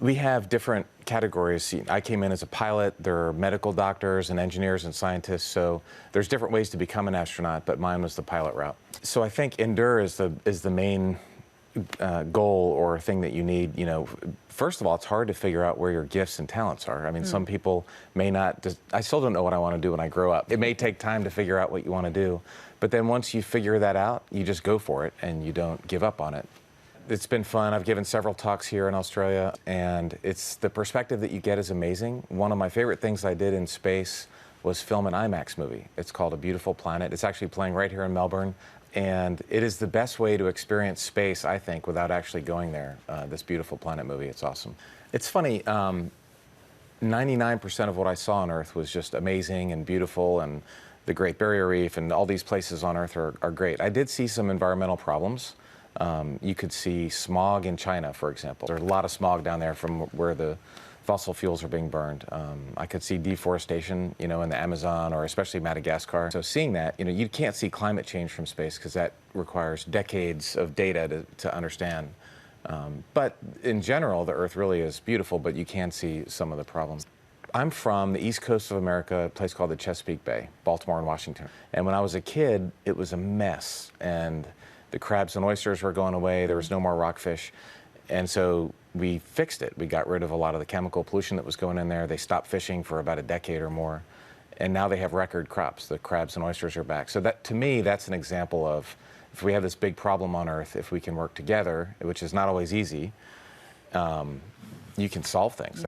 We have different categories. I came in as a pilot. There are medical doctors and engineers and scientists, so there's different ways to become an astronaut, but mine was the pilot route. So I think endure is the main goal or thing that you need. You know, first of all, it's hard to figure out where your gifts and talents are. I mean, some people may not, I still don't know what I want to do when I grow up. It may take time to figure out what you want to do, but then once you figure that out, you just go for it and you don't give up on it. It's been fun. I've given several talks here in Australia, and it's the perspective that you get is amazing. One of my favorite things I did in space was film an IMAX movie. It's called A Beautiful Planet. It's actually playing right here in Melbourne, and it is the best way to experience space, I think, without actually going there. This Beautiful Planet movie, it's awesome. It's funny, 99% of what I saw on Earth was just amazing and beautiful, and the Great Barrier Reef and all these places on Earth are great. I did see some environmental problems. You could see smog in China, for example. There's a lot of smog down there from where the fossil fuels are being burned. I could see deforestation, you know, in the Amazon or especially Madagascar. So seeing that, you know, you can't see climate change from space because that requires decades of data to understand. But in general, the Earth really is beautiful, but you can see some of the problems. I'm from the east coast of America, a place called the Chesapeake Bay, Baltimore and Washington. And when I was a kid, it was a mess. And the crabs and oysters were going away. There was no more rockfish. And so we fixed it. We got rid of a lot of the chemical pollution that was going in there. They stopped fishing for about a decade or more. And now they have record crops. The crabs and oysters are back. So that, to me, that's an example of if we have this big problem on Earth, if we can work together, which is not always easy, you can solve things.